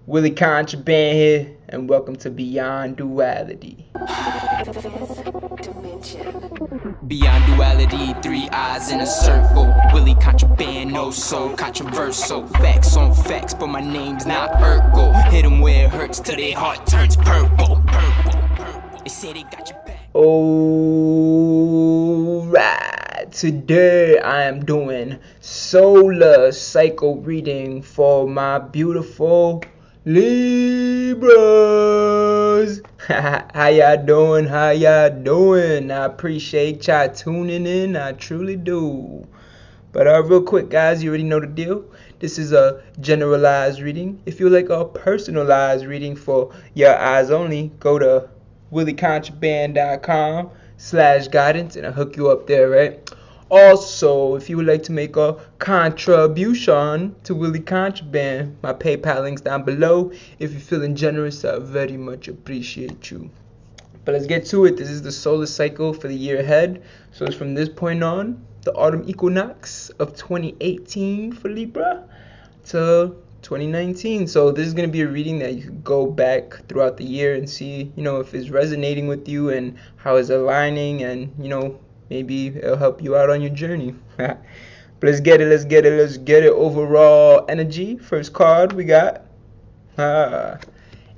Willie Contraband here, and welcome to Beyond Duality. Beyond duality, three eyes in a circle. Willie Contraband, no soul, controversial. Facts on facts, but my name's not Urkel. Hit 'em where it hurts till their heart turns purple. They say they got your back. Alright, today I am doing solar cycle reading for my beautiful Libras. How y'all doing? How y'all doing? I appreciate y'all tuning in. I truly do. But real quick, guys, you already know the deal. This is a generalized reading. If you like a personalized reading for your eyes only, go to williecontraband.com/guidance and I'll hook you up there, right? Also, if you would like to make a contribution to Willie Contraband, my PayPal link's down below. If you're feeling generous, I very much appreciate you. But let's get to it. This is the solar cycle for the year ahead. So it's from this point on, the autumn equinox of 2018 for Libra to 2019. So this is going to be a reading that you can go back throughout the year and see, if it's resonating with you and how it's aligning, and, maybe it'll help you out on your journey. But let's get it. Overall energy. First card we got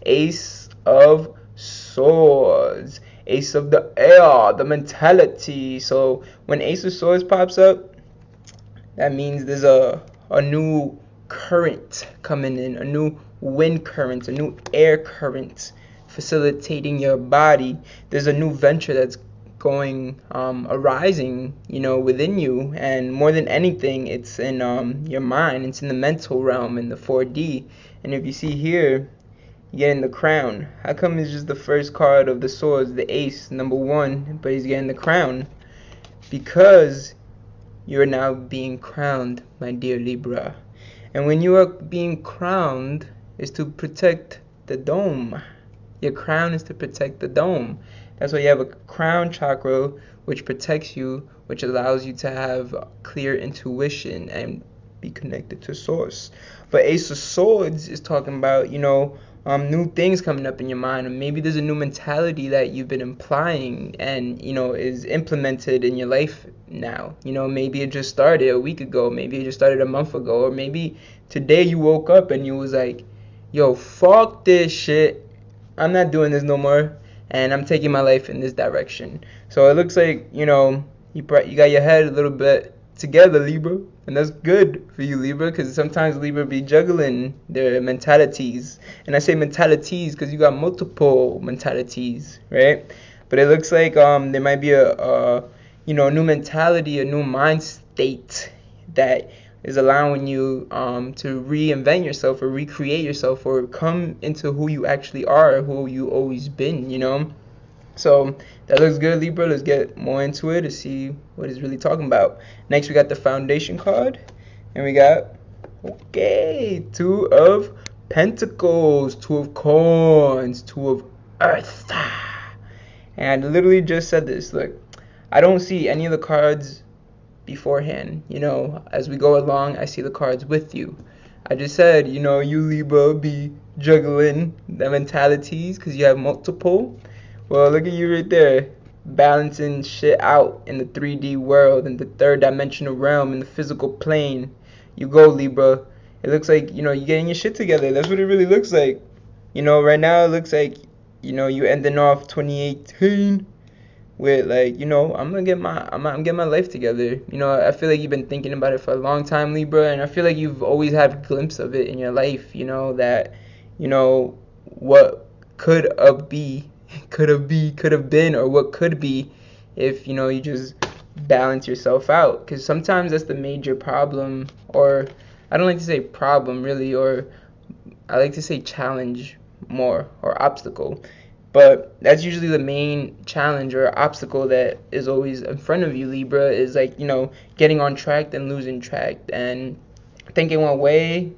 Ace of Swords. Ace of the air, the mentality. So when Ace of Swords pops up, that means there's a new current coming in, a new wind current, a new air current facilitating your body. There's a new venture that's going arising within you, and more than anything it's in your mind. It's in the mental realm, in the 4D. And if you see here, you getting the crown. How come it's just the first card of the swords, the ace, number one, but he's getting the crown? Because you're now being crowned, my dear Libra. And when you are being crowned, is to protect the dome. Your crown is to protect the dome. That's why you have a crown chakra, which protects you, which allows you to have clear intuition and be connected to source. But Ace of Swords is talking about, new things coming up in your mind, or maybe there's a new mentality that you've been implying and, is implemented in your life now. Maybe it just started a week ago, maybe it just started a month ago, or maybe today you woke up and you was like, yo, fuck this shit. I'm not doing this no more. And I'm taking my life in this direction. So it looks like, you got your head a little bit together, Libra. And that's good for you, Libra, because sometimes Libra be juggling their mentalities. And I say mentalities because you got multiple mentalities, right? But it looks like there might be a new mentality, a new mind state that is allowing you to reinvent yourself or recreate yourself or come into who you actually are, who you always been, So that looks good, Libra. Let's get more into it to see what it's really talking about. Next, we got the foundation card, and we got, Two of Pentacles, Two of Coins, Two of Earth. And I literally just said this. Look, I don't see any of the cards beforehand. As we go along, I see the cards with you. I just said, you Libra be juggling the mentalities because you have multiple. Well, look at you right there, balancing shit out in the 3D world, in the third dimensional realm, in the physical plane. You go, Libra. It looks like, you're getting your shit together. That's what it really looks like. Right now it looks like, you ending off 2018 with I'm getting my life together. I feel like you've been thinking about it for a long time, Libra, and I feel like you've always had a glimpse of it in your life, that what could have been, or what could be if you just balance yourself out. Because sometimes that's the major problem, or I don't like to say problem really, or I like to say challenge more, or obstacle. But that's usually the main challenge or obstacle that is always in front of you, Libra, is getting on track and losing track, and thinking one way,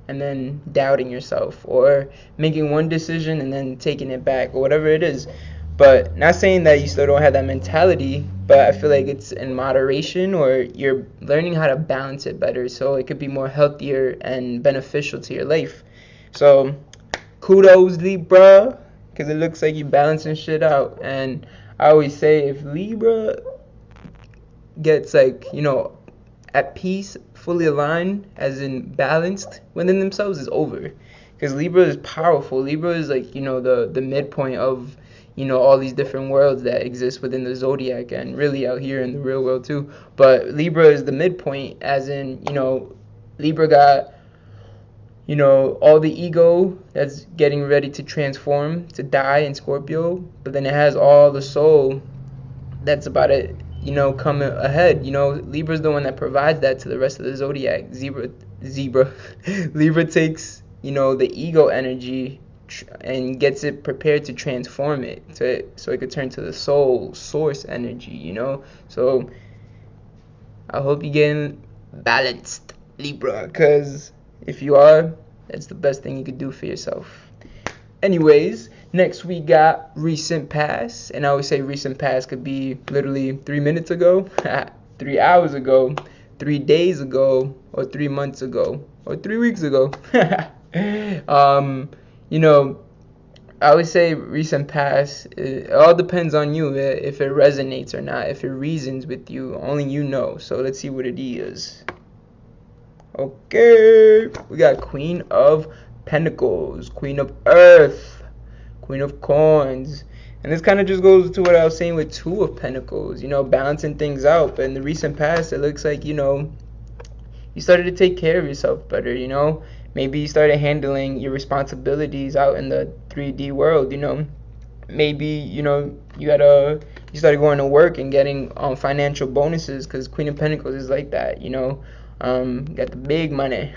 and then doubting yourself, or making one decision and then taking it back, or whatever it is. But not saying that you still don't have that mentality, but I feel like it's in moderation, or you're learning how to balance it better so it could be more healthier and beneficial to your life. So kudos, Libra, because it looks like you're balancing shit out. And I always say, if Libra gets like, at peace, fully aligned, as in balanced within themselves, is over. Because Libra is powerful. Libra is like, the midpoint of, all these different worlds that exist within the zodiac, and really out here in the real world too. But Libra is the midpoint, as in, Libra got, all the ego that's getting ready to transform, to die in Scorpio, but then it has all the soul that's about to, come ahead. Libra's the one that provides that to the rest of the zodiac. Libra takes, the ego energy and gets it prepared to transform it so it could turn to the soul source energy. So I hope you're getting balanced, Libra, because if you are, that's the best thing you could do for yourself. Anyways, next we got recent past, and I always say recent past could be literally 3 minutes ago, 3 hours ago, 3 days ago, or 3 months ago, or 3 weeks ago. I always say recent past, it all depends on you, if it resonates or not, if it reasons with you, only you know. So let's see what it is. Okay, we got Queen of Pentacles, Queen of Earth, Queen of Coins. And this kind of just goes to what I was saying with Two of Pentacles, balancing things out. But in the recent past, it looks like, you started to take care of yourself better, Maybe you started handling your responsibilities out in the 3D world, Maybe, you started going to work and getting financial bonuses, because Queen of Pentacles is like that, got the big money.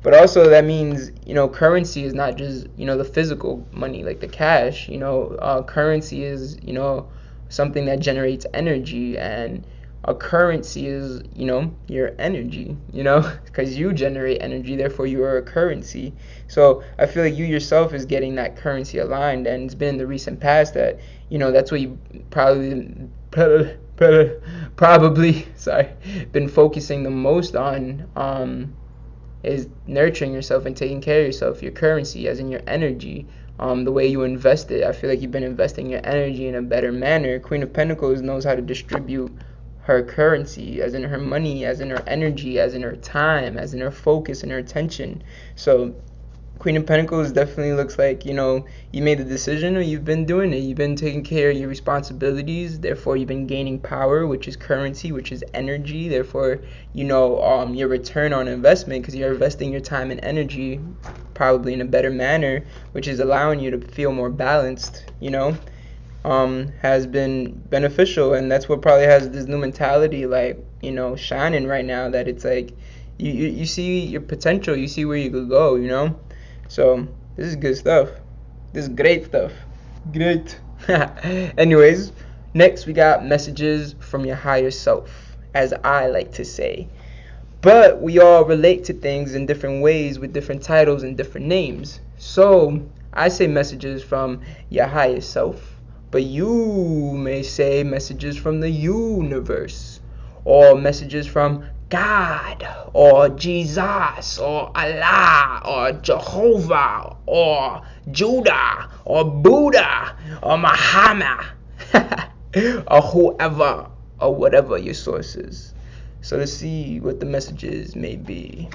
But also that means, currency is not just, the physical money, like the cash. Currency is, something that generates energy, and a currency is, your energy, because you generate energy, therefore you are a currency. So I feel like you yourself is getting that currency aligned, and it's been in the recent past that, that's what you probably been focusing the most on, is nurturing yourself and taking care of yourself, your currency, as in your energy, the way you invest it. I feel like you've been investing your energy in a better manner. Queen of Pentacles knows how to distribute her currency, as in her money, as in her energy, as in her time, as in her focus and her attention. So Queen of Pentacles definitely looks like, you made the decision, or you've been doing it. You've been taking care of your responsibilities. Therefore, you've been gaining power, which is currency, which is energy. Therefore, your return on investment, because you're investing your time and energy probably in a better manner, which is allowing you to feel more balanced, has been beneficial. And that's what probably has this new mentality, like, shining right now, that it's like you see your potential, you see where you could go, So this is good stuff. This is great stuff. Great. Anyways, next we got messages from your higher self, as I like to say. But we all relate to things in different ways, with different titles and different names. So I say messages from your higher self, but you may say messages from the universe, or messages from God, or Jesus, or Allah, or Jehovah, or Judah, or Buddha, or Muhammad, or whoever, or whatever your source is. So let's see what the messages may be.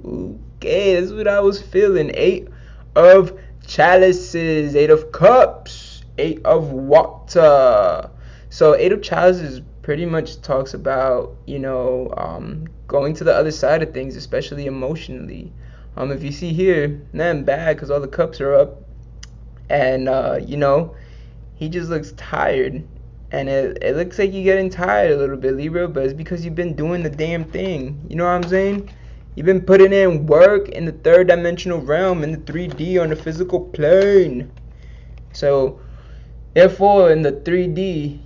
Okay, this is what I was feeling. 8 of Chalices, 8 of Cups, 8 of Water. So 8 of Chalices pretty much talks about, going to the other side of things, especially emotionally. If you see here, nothing bad, because all the cups are up, and he just looks tired, and it looks like you're getting tired a little bit, Libra, but it's because you've been doing the damn thing. You know what I'm saying? You've been putting in work in the 3rd dimensional realm, in the 3D, on the physical plane. So therefore, in the 3D,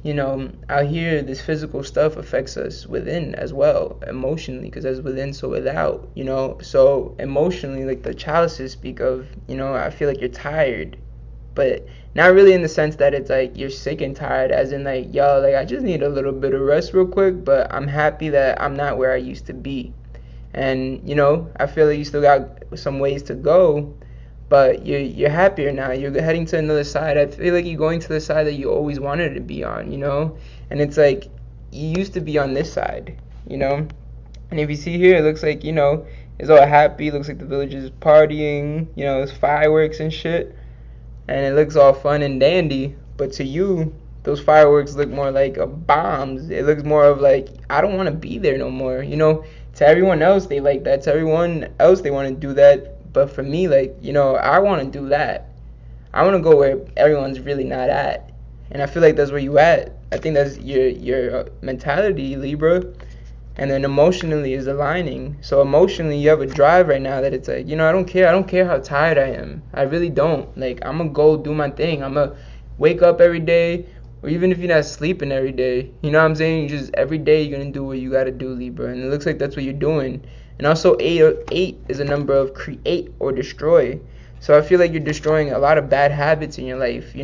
out here, this physical stuff affects us within as well, emotionally, because as within, so without, So emotionally, like the chalices speak of, I feel like you're tired, but not really in the sense that it's like you're sick and tired, as in like, yo, like I just need a little bit of rest real quick, but I'm happy that I'm not where I used to be. And I feel like you still got some ways to go, but you're happier now. You're heading to another side. I feel like you're going to the side that you always wanted to be on, and it's like you used to be on this side, and if you see here, it looks like it's all happy. It looks like the village is partying, there's fireworks and shit, and it looks all fun and dandy. But to you, those fireworks look more like bombs. It looks more of like, I don't want to be there no more. To everyone else, they like that. To everyone else, they want to do that. But for me, like, I want to do that. I want to go where everyone's really not at. And I feel like that's where you at. I think that's your mentality, Libra. And then emotionally is aligning. So emotionally, you have a drive right now that it's like, I don't care. I don't care how tired I am. I really don't. Like, I'm going to go do my thing. I'm going to wake up every day. Or even if you're not sleeping every day, you know what I'm saying? You just every day you're gonna do what you gotta do, Libra, and it looks like that's what you're doing. And also, eight is a number of create or destroy. So I feel like you're destroying a lot of bad habits in your life. A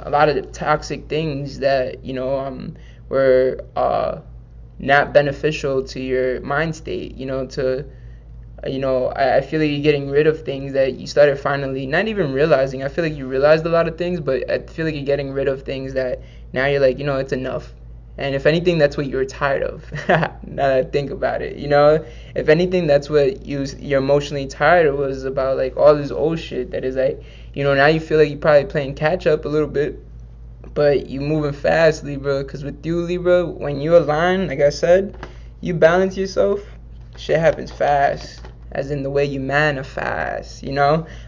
lot of the toxic things that were not beneficial to your mind state. I feel like you're getting rid of things that you started finally not even realizing. I feel like you realized a lot of things, but I feel like you're getting rid of things that now you're like, it's enough. And if anything, that's what you're tired of. Now that I think about it, if anything, that's what you're emotionally tired of, was about like all this old shit that is like, now you feel like you're probably playing catch up a little bit, but you moving fast, Libra, because with you, Libra, when you align, like I said, you balance yourself, shit happens fast. As in the way you manifest,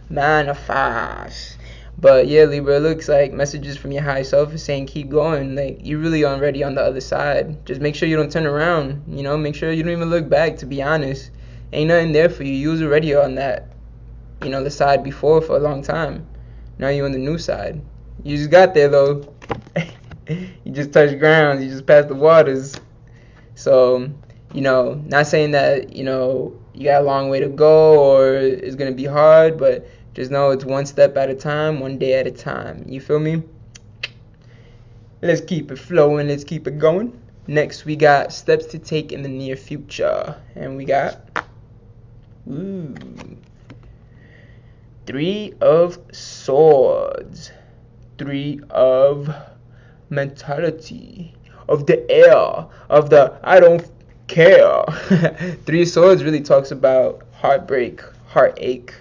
manifest. But yeah, Libra, it looks like messages from your higher self is saying keep going. Like, you're really already on the other side. Just make sure you don't turn around, make sure you don't even look back, to be honest. Ain't nothing there for you. You was already on that, the side before for a long time. Now you're on the new side. You just got there, though. You just touched ground. You just passed the waters. So, not saying that, you got a long way to go or it's going to be hard, but just know it's one step at a time, one day at a time. You feel me? Let's keep it flowing. Let's keep it going. Next, we got steps to take in the near future. And we got, Three of Swords. Three of mentality. Of the air. Of the I don't care. Three of Swords really talks about heartbreak, heartache,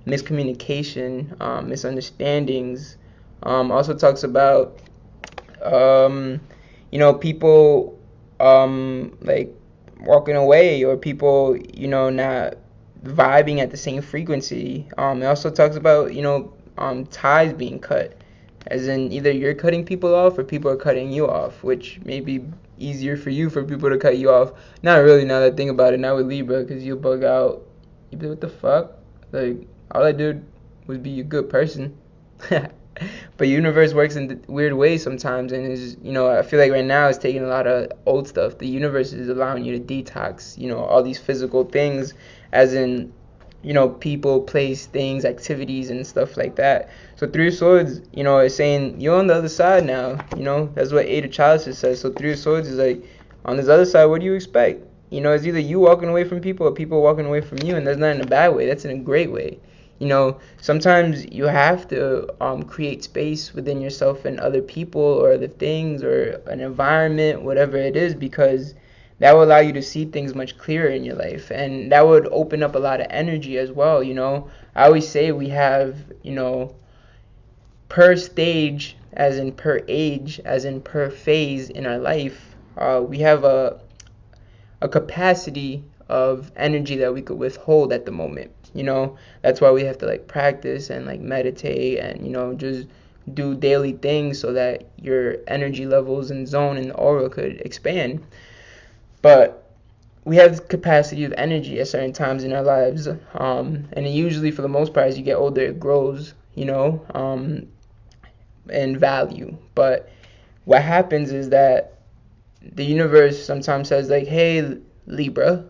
miscommunication, misunderstandings. Also talks about people like walking away, or people not vibing at the same frequency. It also talks about ties being cut, as in either you're cutting people off or people are cutting you off, which may be easier for you for people to cut you off. Not really, now that I think about it, not with Libra, because you'll bug out. You be, what the fuck? Like, all I did was be a good person. But universe works in weird ways sometimes, and is I feel like right now it's taking a lot of old stuff. The universe is allowing you to detox all these physical things, as in people, place, things, activities, and stuff like that. So Three of Swords, is saying you're on the other side now. That's what Eight of Chalices says. So Three of Swords is like, on this other side, what do you expect? It's either you walking away from people or people walking away from you, and that's not in a bad way. That's in a great way. Sometimes you have to create space within yourself and other people or other things or an environment, whatever it is, because that will allow you to see things much clearer in your life, and that would open up a lot of energy as well. I always say we have per stage, as in per age, as in per phase in our life, we have a capacity of energy that we could withhold at the moment. That's why we have to like practice and like meditate and just do daily things so that your energy levels and zone and aura could expand. But we have capacity of energy at certain times in our lives, and it usually, for the most part, as you get older, it grows, in value. But what happens is that the universe sometimes says like, hey, Libra,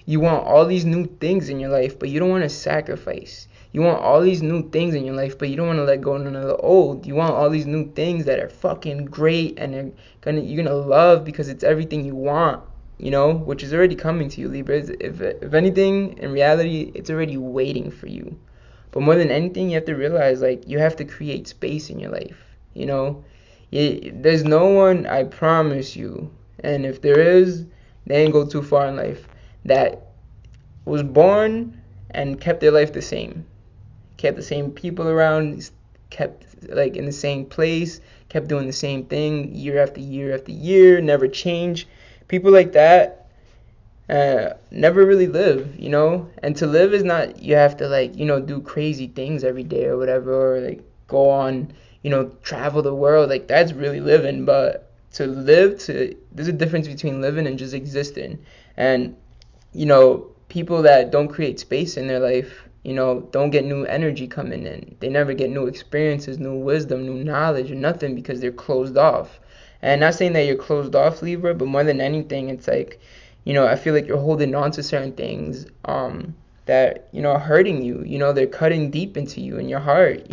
you want all these new things in your life, but you don't want to sacrifice. You want all these new things in your life, but you don't want to let go of none of the old. You want all these new things that are fucking great and you're gonna love because it's everything you want, which is already coming to you, Libra. If anything, in reality, it's already waiting for you. But more than anything, you have to realize, like, you have to create space in your life, There's no one, I promise you, and if there is, they ain't go too far in life, that was born and kept their life the same. Kept the same people around, kept, like, in the same place, kept doing the same thing year after year after year, never change. People like that never really live, and to live is not, you have to, like, do crazy things every day or whatever, or like go on, travel the world. Like, that's really living. But to live, there's a difference between living and just existing. And people that don't create space in their life, don't get new energy coming in. They never get new experiences, new wisdom, new knowledge, or nothing, because they're closed off. And not saying that you're closed off, Libra, but more than anything, it's like, I feel like you're holding on to certain things that, are hurting you. They're cutting deep into you and your heart,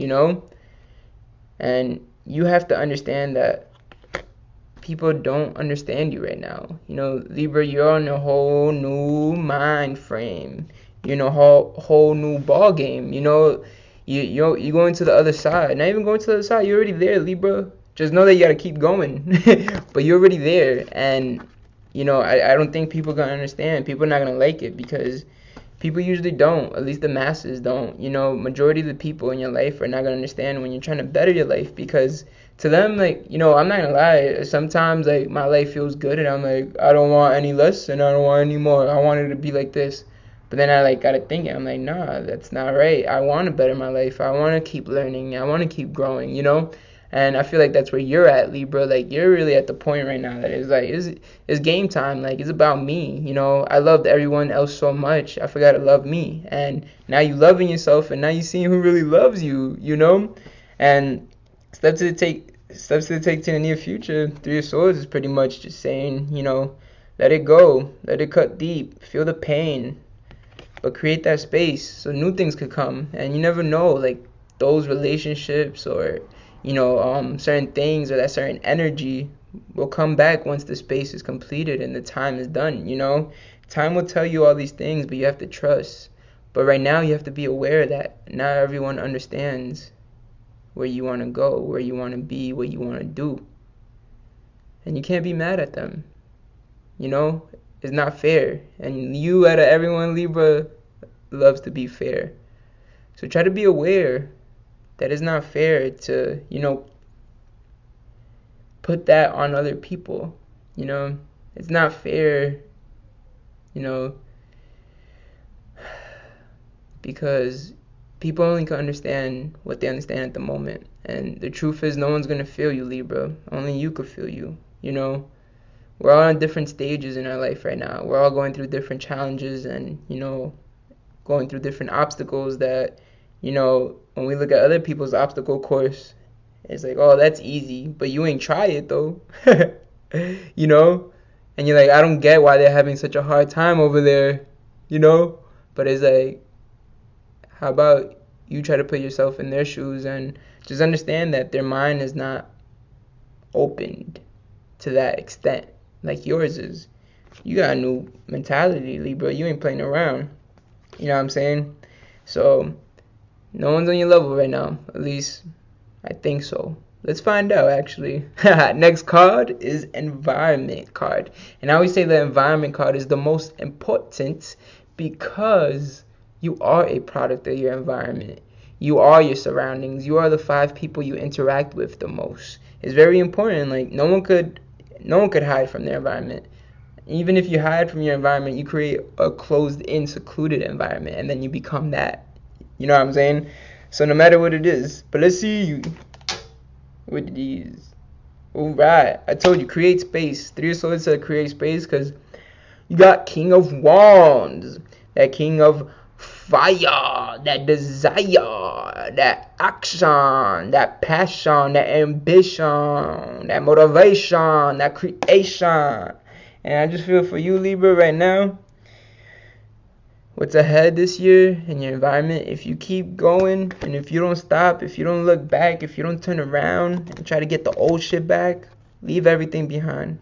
And you have to understand that people don't understand you right now. Libra, you're on a whole new mind frame. Whole new ball game. You're going to the other side. Not even going to the other side. You're already there, Libra. Just know that you gotta keep going. But you're already there, and I don't think people are gonna understand. People are not gonna like it, because people usually don't. At least the masses don't. Majority of the people in your life are not gonna understand when you're trying to better your life, because to them, like, I'm not gonna lie, sometimes, like, my life feels good and I'm like, I don't want any less and I don't want any more. I want it to be like this. But then I, like, gotta think it. I'm like, nah, that's not right. I want to better my life. I want to keep learning. I want to keep growing, And I feel like that's where you're at, Libra. Like, you're really at the point right now that it's like, it's game time. Like, it's about me, I loved everyone else so much. I forgot to love me. And now you loving yourself, and now you seeing who really loves you, And steps to take to the near future, Three of Swords is pretty much just saying, let it go. Let it cut deep. Feel the pain. But create that space so new things could come. And you never know, like, those relationships or certain things or that certain energy will come back once the space is completed and the time is done. Time will tell you all these things, but you have to trust. But right now you have to be aware that not everyone understands where you want to go, where you want to be, what you want to do, and you can't be mad at them. It's not fair, and you, out of everyone, Libra, loves to be fair. So try to be aware that it's not fair to, put that on other people. It's not fair, because people only can understand what they understand at the moment. And the truth is, no one's going to feel you, Libra. Only you could feel you, We're all on different stages in our life right now. We're all going through different challenges and, going through different obstacles that, when we look at other people's obstacle course, it's like, oh, that's easy, but you ain't try it though. And you're like, I don't get why they're having such a hard time over there, but it's like, how about you try to put yourself in their shoes and just understand that their mind is not opened to that extent like yours is. You got a new mentality, Libra. You ain't playing around. You know what I'm saying? So no one's on your level right now. At least I think so. Let's find out, actually. Next card is Environment card. And I always say the Environment card is the most important because you are a product of your environment. You are your surroundings. You are the 5 people you interact with the most. It's very important. Like, no one could hide from their environment. Even if you hide from your environment, you create a closed-in, secluded environment, and then you become that. You know what I'm saying? So no matter what it is. But let's see you with these. Alright, I told you, create space. 3 of Swords said create space because you got King of Wands. That King of Fire, that desire, that action, that passion, that ambition, that motivation, that creation. And I just feel for you, Libra, right now, what's ahead this year in your environment, if you keep going and if you don't stop, if you don't look back, if you don't turn around and try to get the old shit back, leave everything behind.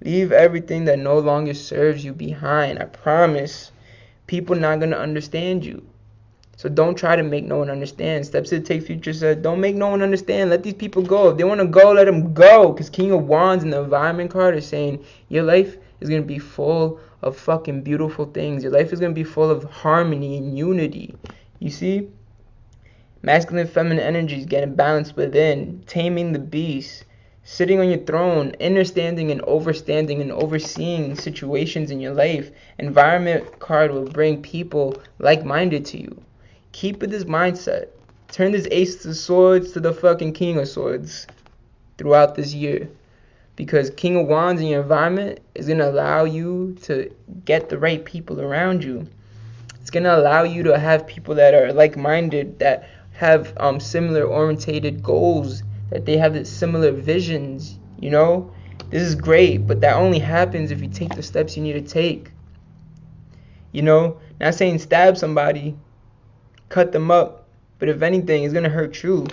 Leave everything that no longer serves you behind. I promise. People not gonna understand you. So don't try to make no one understand. Steps to Take Future said, don't make no one understand. Let these people go. If they want to go, let them go. Because King of Wands and the Environment card is saying your life is going to be full of fucking beautiful things. Your life is going to be full of harmony and unity. You see? Masculine, feminine energies getting balanced within. Taming the beast. Sitting on your throne. Understanding and overstanding and overseeing situations in your life. Environment card will bring people like-minded to you. Keep with this mindset. Turn this Ace of Swords to the fucking King of Swords throughout this year. Because King of Wands in your environment is going to allow you to get the right people around you. It's going to allow you to have people that are like-minded, that have similar orientated goals, that they have similar visions, you know? This is great, but that only happens if you take the steps you need to take. You know? Not saying stab somebody, cut them up, but if anything, it's going to hurt you.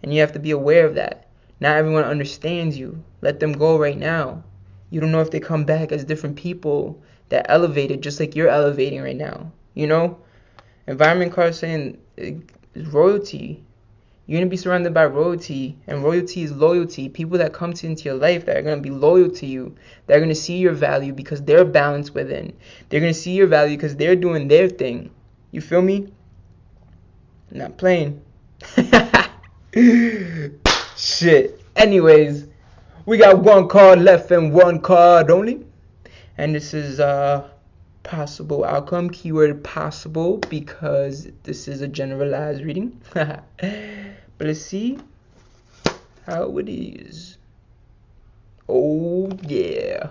And you have to be aware of that. Not everyone understands you. Let them go right now. You don't know if they come back as different people that elevated just like you're elevating right now. You know? Environment card saying it's royalty. You're going to be surrounded by royalty. And royalty is loyalty. People that come into your life that are going to be loyal to you. They're going to see your value because they're balanced within. They're going to see your value because they're doing their thing. You feel me? I'm not playing. Shit. Anyways, we got one card left and one card only. And this is possible outcome. Keyword possible because this is a generalized reading. But let's see how it is. Oh yeah.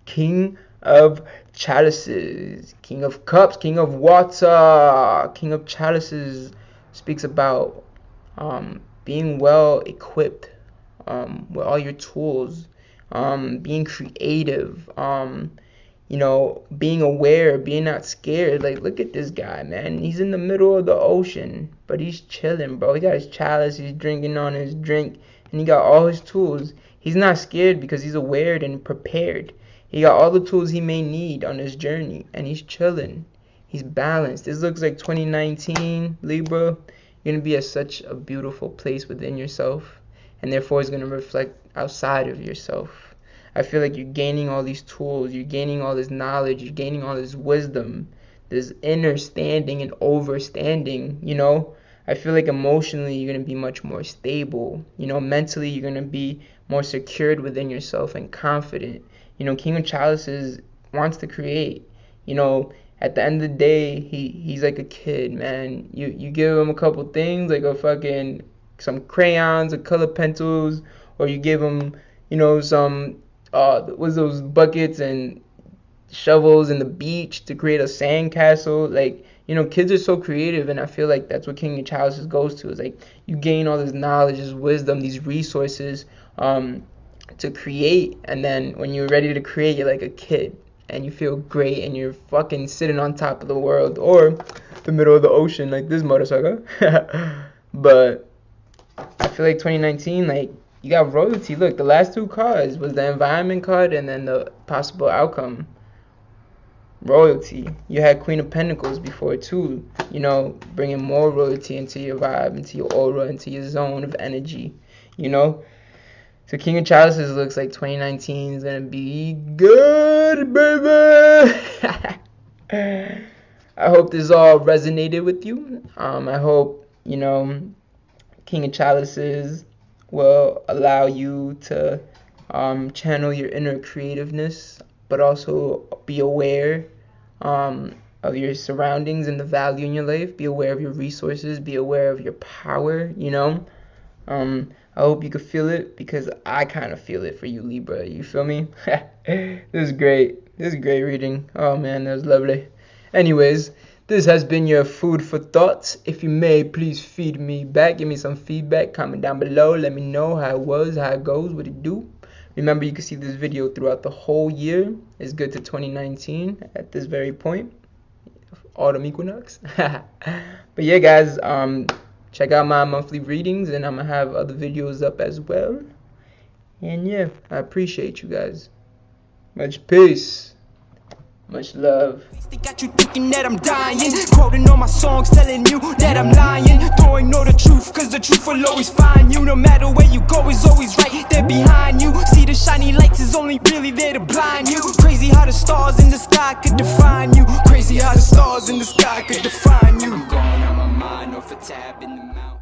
King of Chalices, King of Cups, King of Water. King of Chalices speaks about being well equipped with all your tools, being creative, you know, being aware, being not scared. Like, look at this guy, man. He's in the middle of the ocean, but he's chilling, bro. He got his chalice, he's drinking on his drink, and he got all his tools. He's not scared because he's aware and prepared. He got all the tools he may need on his journey, and he's chilling. He's balanced. This looks like 2019, Libra. You're going to be at such a beautiful place within yourself, and therefore it's going to reflect outside of yourself. I feel like you're gaining all these tools, you're gaining all this knowledge, you're gaining all this wisdom, this inner standing and overstanding, you know? I feel like emotionally you're going to be much more stable. You know, mentally you're going to be more secured within yourself and confident. You know, King of Chalices wants to create. You know, at the end of the day, he's like a kid, man. You give him a couple things, like some crayons or color pencils, or you give him, you know, some what's those buckets and shovels in the beach to create a sand castle. Like, you know, kids are so creative, and I feel like that's what King of Chalices goes to. Is like you gain all this knowledge, this wisdom, these resources to create, and then when you're ready to create, you're like a kid and you feel great and you're fucking sitting on top of the world or the middle of the ocean like this motorcycle. But I feel like 2019, like, you got royalty. Look, the last two cards was the environment card and then the possible outcome. Royalty. You had Queen of Pentacles before too, you know, bringing more royalty into your vibe, into your aura, into your zone of energy, you know. So King of Chalices looks like 2019 is going to be good, baby. I hope this all resonated with you. I hope, you know, King of Chalices will allow you to channel your inner creativeness, but also be aware of your surroundings and the value in your life. Be aware of your resources. Be aware of your power, you know. I hope you could feel it, because I kind of feel it for you, Libra. You feel me? This is great. This is great reading. Oh, man, that was lovely. Anyways, this has been your food for thought. If you may, please feed me back. Give me some feedback. Comment down below. Let me know how it was, how it goes, what it do. Remember, you can see this video throughout the whole year. It's good to 2019 at this very point. autumn equinox. But yeah, guys, check out my monthly readings, and I'm gonna have other videos up as well. And yeah, I appreciate you guys. Much peace. Much love. They got you thinking that I'm dying, quoting all my songs, telling you that I'm lying. Don't ignore the truth, cause the truth will always find you. No matter where you go, is always right there behind you. See the shiny lights is only really there to blind you. Crazy how the stars in the sky could define you. Crazy how the stars in the sky could define you. I'm going on my mind, off a tab in the mouth.